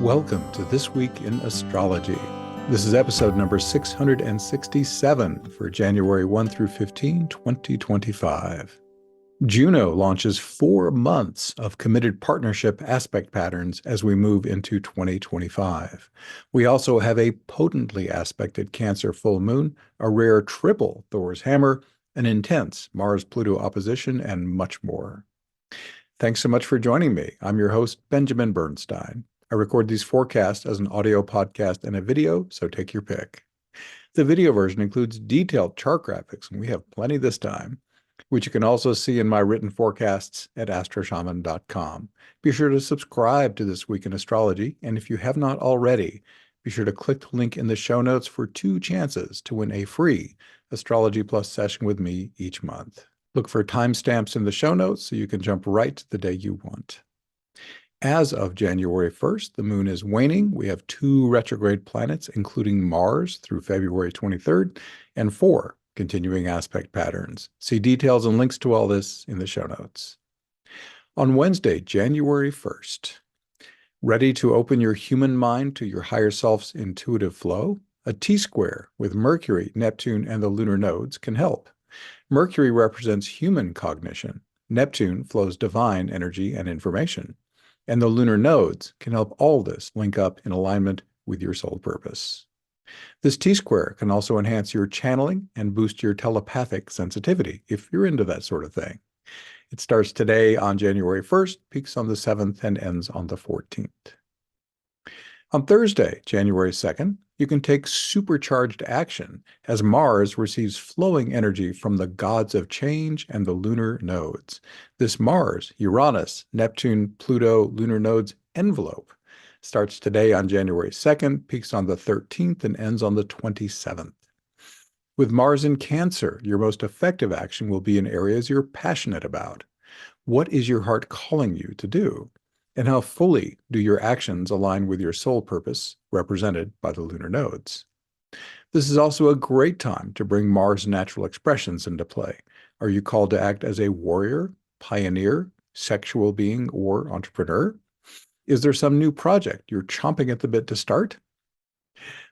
Welcome to This Week in Astrology. This is episode number 667 for January 1 through 15, 2025. Juno launches 4 months of committed partnership aspect patterns as we move into 2025. We also have a potently aspected Cancer full moon, a rare triple Thor's hammer, an intense Mars-Pluto opposition, and much more. Thanks so much for joining me. I'm your host, Benjamin Bernstein. I record these forecasts as an audio podcast and a video, so take your pick. The video version includes detailed chart graphics, and we have plenty this time, which you can also see in my written forecasts at astroshaman.com. Be sure to subscribe to This Week in Astrology, and if you have not already, be sure to click the link in the show notes for 2 chances to win a free Astrology Plus session with me each month. Look for timestamps in the show notes so you can jump right to the day you want. As of January 1st, the moon is waning. We have 2 retrograde planets, including Mars through February 23rd, and 4 continuing aspect patterns. See details and links to all this in the show notes. On Wednesday, January 1st, ready to open your human mind to your higher self's intuitive flow? A T-square with Mercury, Neptune, and the lunar nodes can help. Mercury represents human cognition. Neptune flows divine energy and information. And the lunar nodes can help all this link up in alignment with your soul purpose. This T-square can also enhance your channeling and boost your telepathic sensitivity, if you're into that sort of thing. It starts today on January 1st, peaks on the 7th, and ends on the 14th. On Thursday, January 2nd, you can take supercharged action as Mars receives flowing energy from the gods of change and the lunar nodes. This Mars, Uranus, Neptune, Pluto, lunar nodes envelope starts today on January 2nd, peaks on the 13th, and ends on the 27th. With Mars in Cancer, your most effective action will be in areas you're passionate about. What is your heart calling you to do? And how fully do your actions align with your soul purpose, represented by the lunar nodes? This is also a great time to bring Mars' natural expressions into play. Are you called to act as a warrior, pioneer, sexual being, or entrepreneur? Is there some new project you're chomping at the bit to start?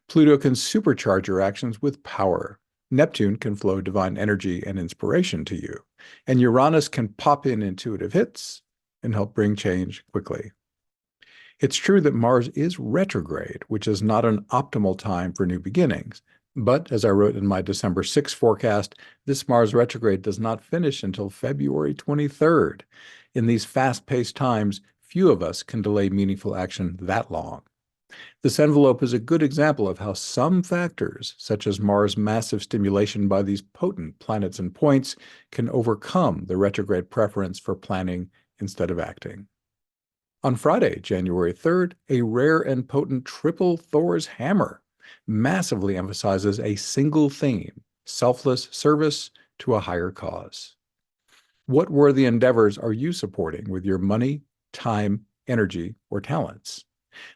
Pluto can supercharge your actions with power. Neptune can flow divine energy and inspiration to you. And Uranus can pop in intuitive hits and help bring change quickly. It's true that Mars is retrograde, which is not an optimal time for new beginnings. But as I wrote in my December 6 forecast, this Mars retrograde does not finish until February 23rd. In these fast-paced times, few of us can delay meaningful action that long. This envelope is a good example of how some factors, such as Mars' massive stimulation by these potent planets and points, can overcome the retrograde preference for planning instead of acting. On Friday, January 3rd, a rare and potent triple Thor's hammer massively emphasizes a single theme: selfless service to a higher cause. What worthy endeavors are you supporting with your money, time, energy, or talents?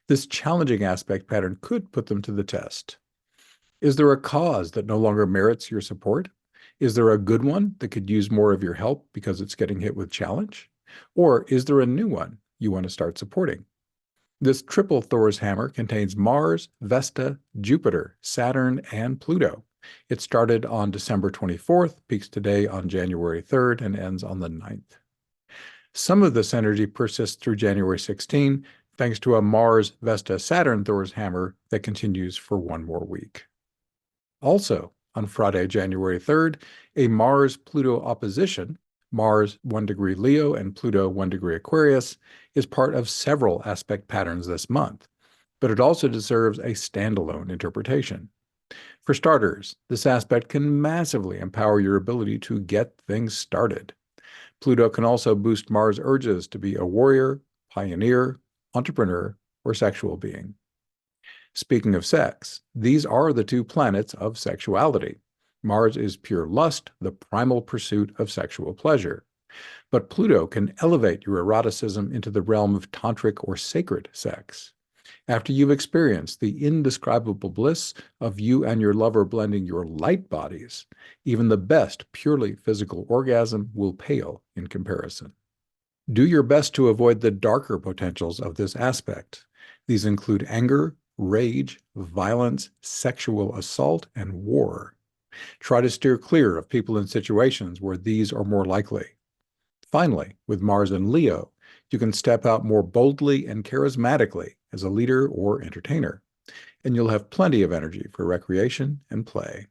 This challenging aspect pattern could put them to the test. Is there a cause that no longer merits your support? Is there a good one that could use more of your help because it's getting hit with challenge? Or is there a new one you want to start supporting? This triple Thor's hammer contains Mars, Vesta, Jupiter, Saturn, and Pluto. It started on December 24th, peaks today on January 3rd, and ends on the 9th. Some of this energy persists through January 16, thanks to a Mars, Vesta, Saturn Thor's hammer that continues for 1 more week. Also, on Friday, January 3rd, a Mars-Pluto opposition, Mars 1 degree Leo and Pluto 1 degree Aquarius, is part of several aspect patterns this month, but it also deserves a standalone interpretation. For starters, this aspect can massively empower your ability to get things started. Pluto can also boost Mars' urges to be a warrior, pioneer, entrepreneur, or sexual being. Speaking of sex, these are the 2 planets of sexuality. Mars is pure lust, the primal pursuit of sexual pleasure. But Pluto can elevate your eroticism into the realm of tantric or sacred sex. After you've experienced the indescribable bliss of you and your lover blending your light bodies, even the best purely physical orgasm will pale in comparison. Do your best to avoid the darker potentials of this aspect. These include anger, rage, violence, sexual assault, and war. Try to steer clear of people in situations where these are more likely. Finally, with Mars and Leo, you can step out more boldly and charismatically as a leader or entertainer, and you'll have plenty of energy for recreation and play.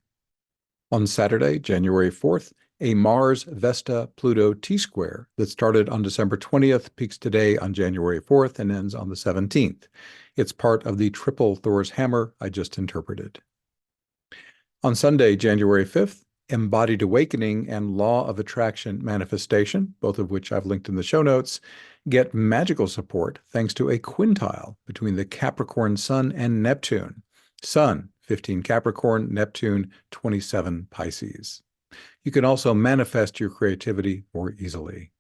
On Saturday, January 4th, a Mars-Vesta-Pluto T-square that started on December 20th peaks today on January 4th and ends on the 17th. It's part of the triple Thor's hammer I just interpreted. On Sunday, January 5th, Embodied Awakening and Law of Attraction Manifestation, both of which I've linked in the show notes, get magical support thanks to a quintile between the Capricorn Sun and Neptune. Sun, 15 Capricorn, Neptune, 27 Pisces. You can also manifest your creativity more easily.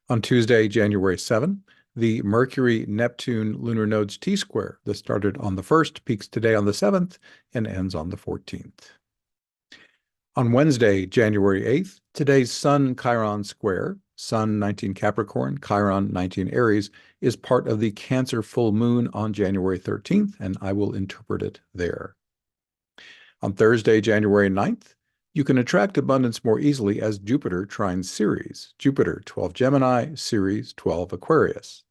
On Tuesday, January 7, the Mercury-Neptune lunar nodes T-square that started on the 1st peaks today on the 7th and ends on the 14th. On Wednesday, January 8th, today's Sun-Chiron square, Sun 19 Capricorn, Chiron 19 Aries, is part of the Cancer full moon on January 13th, and I will interpret it there. On Thursday, January 9th, you can attract abundance more easily as Jupiter trines Ceres, Jupiter 12 Gemini, Ceres 12 Aquarius.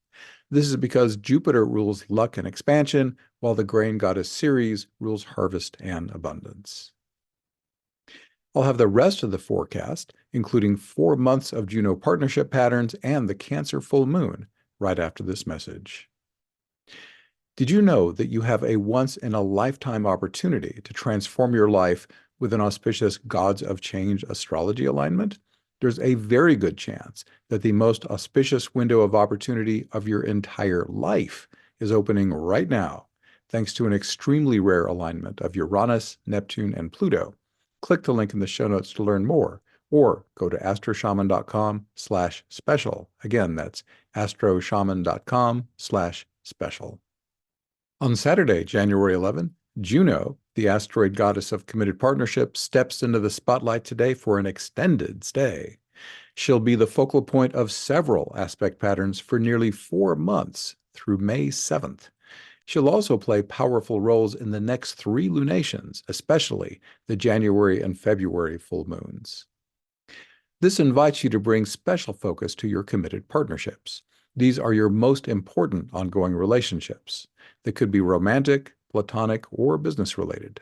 This is because Jupiter rules luck and expansion, while the grain goddess Ceres rules harvest and abundance. I'll have the rest of the forecast, including 4 months of Juno partnership patterns and the Cancer full moon, right after this message. Did you know that you have a once-in-a-lifetime opportunity to transform your life with an auspicious Gods of Change astrology alignment? There's a very good chance that the most auspicious window of opportunity of your entire life is opening right now, thanks to an extremely rare alignment of Uranus, Neptune, and Pluto. Click the link in the show notes to learn more, or go to astroshaman.com/special. Again, that's astroshaman.com/special. On Saturday, January 11, Juno, the asteroid goddess of committed partnership, steps into the spotlight today for an extended stay. She'll be the focal point of several aspect patterns for nearly 4 months through May 7th. She'll also play powerful roles in the next 3 lunations, especially the January and February full moons. This invites you to bring special focus to your committed partnerships. These are your most important ongoing relationships. They could be romantic, platonic, or business-related.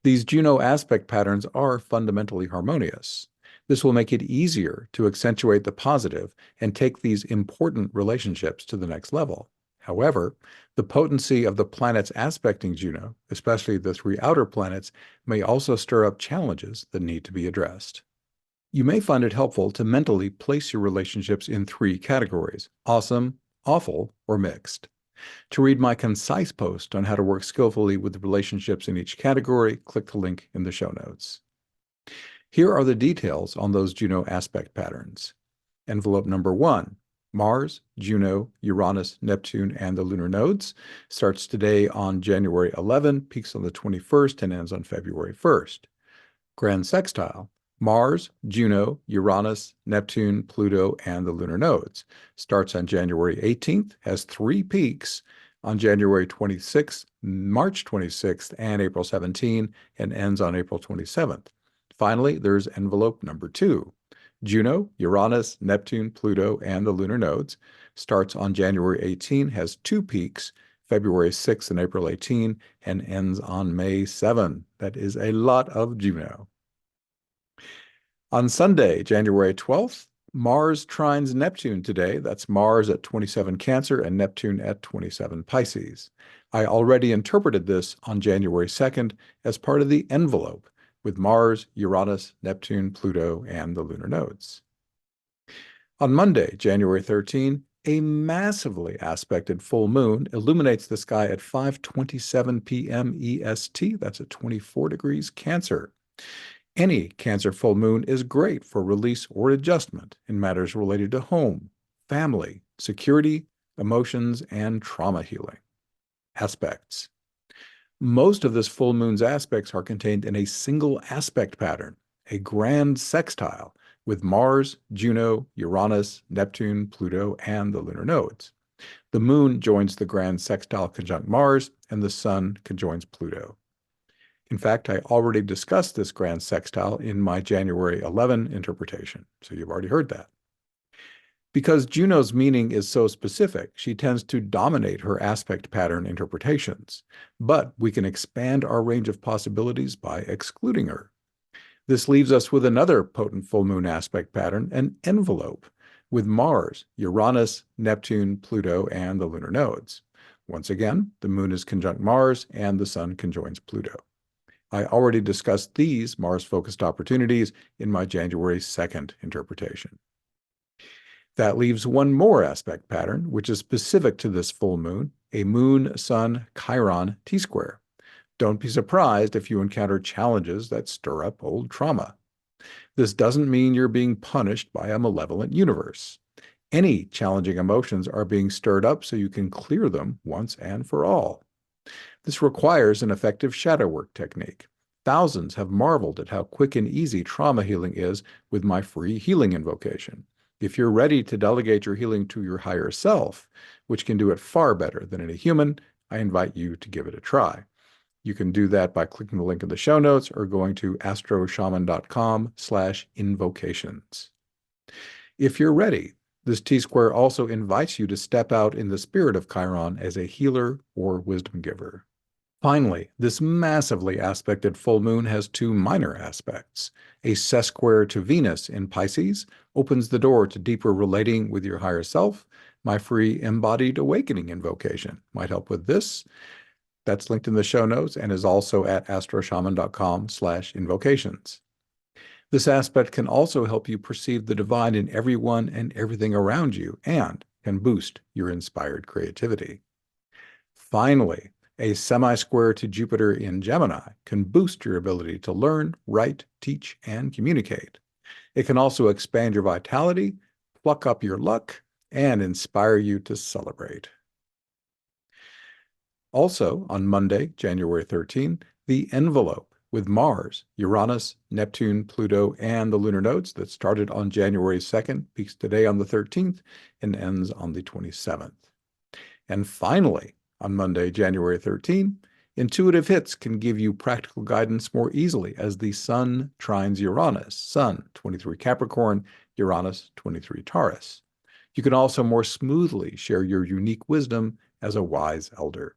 These Juno aspect patterns are fundamentally harmonious. This will make it easier to accentuate the positive and take these important relationships to the next level. However, the potency of the planets aspecting Juno, especially the 3 outer planets, may also stir up challenges that need to be addressed. You may find it helpful to mentally place your relationships in 3 categories: awesome, awful, or mixed. To read my concise post on how to work skillfully with relationships in each category, click the link in the show notes. Here are the details on those Juno aspect patterns. Envelope number 1. Mars, Juno, Uranus, Neptune, and the lunar nodes starts today on January 11, peaks on the 21st, and ends on February 1st. Grand sextile: Mars, Juno, Uranus, Neptune, Pluto, and the lunar nodes starts on January 18th, has 3 peaks on January 26th, March 26th, and April 17, and ends on April 27th. Finally, there's envelope number 2. Juno, Uranus, Neptune, Pluto, and the lunar nodes starts on January 18, has 2 peaks, February 6 and April 18, and ends on May 7. That is a lot of Juno. On Sunday, January 12th, Mars trines Neptune today. That's Mars at 27 Cancer and Neptune at 27 Pisces. I already interpreted this on January 2nd as part of the envelope, with Mars, Uranus, Neptune, Pluto, and the lunar nodes. On Monday, January 13, a massively aspected full moon illuminates the sky at 5:27 p.m. EST. That's at 24 degrees Cancer. Any Cancer full moon is great for release or adjustment in matters related to home, family, security, emotions, and trauma healing. Aspects. Most of this full moon's aspects are contained in a single aspect pattern, a grand sextile, with Mars, Juno, Uranus, Neptune, Pluto, and the lunar nodes. The moon joins the grand sextile conjunct Mars, and the sun conjoins Pluto. In fact, I already discussed this grand sextile in my January 11 interpretation, so you've already heard that. Because Juno's meaning is so specific, she tends to dominate her aspect pattern interpretations, but we can expand our range of possibilities by excluding her. This leaves us with another potent full moon aspect pattern, an envelope, with Mars, Uranus, Neptune, Pluto, and the lunar nodes. Once again, the moon is conjunct Mars and the sun conjoins Pluto. I already discussed these Mars-focused opportunities in my January 2nd interpretation. That leaves one more aspect pattern, which is specific to this full moon, a Moon-Sun-Chiron T-square. Don't be surprised if you encounter challenges that stir up old trauma. This doesn't mean you're being punished by a malevolent universe. Any challenging emotions are being stirred up so you can clear them once and for all. This requires an effective shadow work technique. Thousands have marveled at how quick and easy trauma healing is with my free healing invocation. If you're ready to delegate your healing to your higher self, which can do it far better than any human, I invite you to give it a try. You can do that by clicking the link in the show notes or going to astroshaman.com/invocations. If you're ready, this T-square also invites you to step out in the spirit of Chiron as a healer or wisdom giver. Finally, this massively aspected full moon has two minor aspects. A sesquare to Venus in Pisces opens the door to deeper relating with your higher self. My free embodied awakening invocation might help with this. That's linked in the show notes and is also at astroshaman.com/invocations. This aspect can also help you perceive the divine in everyone and everything around you and can boost your inspired creativity. Finally, a semi-square to Jupiter in Gemini can boost your ability to learn, write, teach, and communicate. It can also expand your vitality, pluck up your luck, and inspire you to celebrate. Also, on Monday, January 13, the envelope with Mars, Uranus, Neptune, Pluto, and the lunar nodes that started on January 2nd peaks today on the 13th and ends on the 27th. And finally, on Monday, January 13, intuitive hits can give you practical guidance more easily as the Sun trines Uranus, Sun 23 Capricorn, Uranus 23 Taurus. You can also more smoothly share your unique wisdom as a wise elder.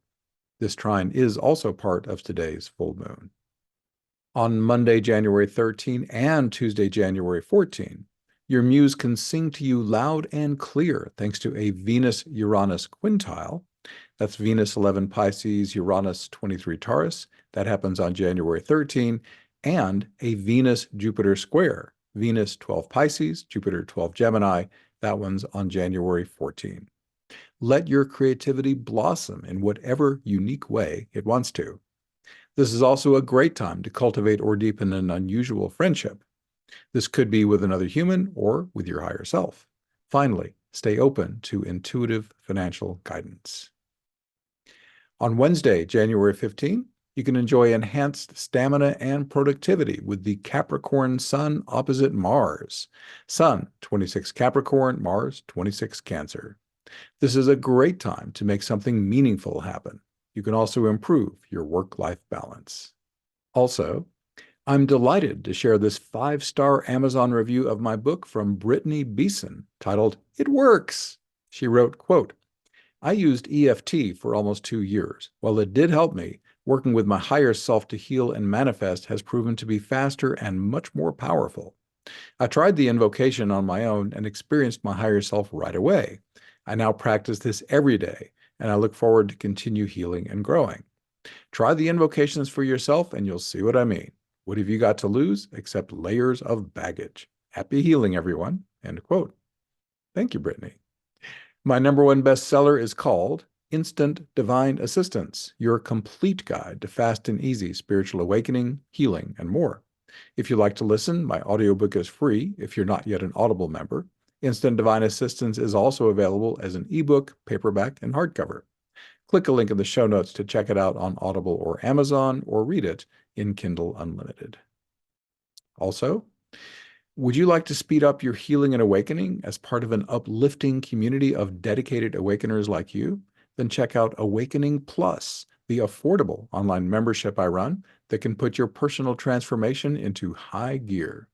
This trine is also part of today's full moon. On Monday, January 13 and Tuesday, January 14, your muse can sing to you loud and clear thanks to a Venus-Uranus quintile. That's Venus 11 Pisces, Uranus 23 Taurus. That happens on January 13, and a Venus-Jupiter square, Venus 12 Pisces, Jupiter 12 Gemini. That one's on January 14. Let your creativity blossom in whatever unique way it wants to. This is also a great time to cultivate or deepen an unusual friendship. This could be with another human or with your higher self. Finally, stay open to intuitive financial guidance. On Wednesday, January 15, you can enjoy enhanced stamina and productivity with the Capricorn Sun opposite Mars. Sun, 26 Capricorn, Mars, 26 Cancer. This is a great time to make something meaningful happen. You can also improve your work-life balance. Also, I'm delighted to share this 5-star Amazon review of my book from Brittany Beeson titled, "It Works." She wrote, quote, "I used EFT for almost 2 years. While it did help me, working with my higher self to heal and manifest has proven to be faster and much more powerful. I tried the invocation on my own and experienced my higher self right away. I now practice this every day, and I look forward to continue healing and growing. Try the invocations for yourself, and you'll see what I mean. What have you got to lose except layers of baggage? Happy healing, everyone." End quote. Thank you, Brittany. My #1 bestseller is called Instant Divine Assistance, Your Complete Guide to Fast and Easy Spiritual Awakening, Healing, and More. If you like to listen, my audiobook is free if you're not yet an Audible member. Instant Divine Assistance is also available as an ebook, paperback, and hardcover. Click a link in the show notes to check it out on Audible or Amazon, or read it in Kindle Unlimited. Also, Would you like to speed up your healing and awakening as part of an uplifting community of dedicated awakeners like you? Then check out Awakening Plus, the affordable online membership I run that can put your personal transformation into high gear.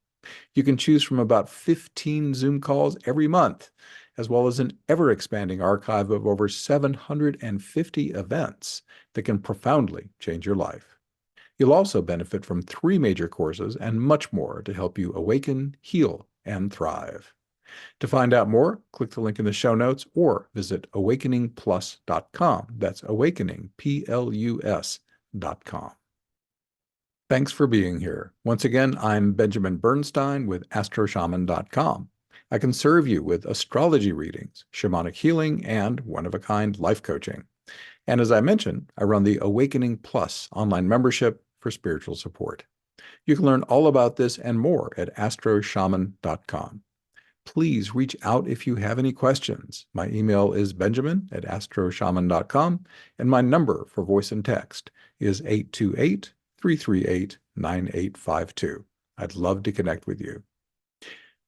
You can choose from about 15 Zoom calls every month, as well as an ever-expanding archive of over 750 events that can profoundly change your life. You'll also benefit from 3 major courses and much more to help you awaken, heal, and thrive. To find out more, click the link in the show notes or visit awakeningplus.com. That's awakeningplus.com. Thanks for being here. Once again, I'm Benjamin Bernstein with astroshaman.com. I can serve you with astrology readings, shamanic healing, and one-of-a-kind life coaching. And as I mentioned, I run the Awakening Plus online membership for spiritual support. You can learn all about this and more at astroshaman.com. Please reach out if you have any questions. My email is benjamin@astroshaman.com, and my number for voice and text is 828-338-9852. I'd love to connect with you.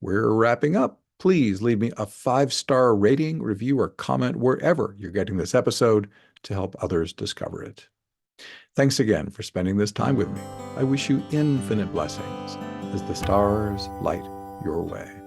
We're wrapping up. Please leave me a 5-star rating, review, or comment wherever you're getting this episode to help others discover it. Thanks again for spending this time with me. I wish you infinite blessings as the stars light your way.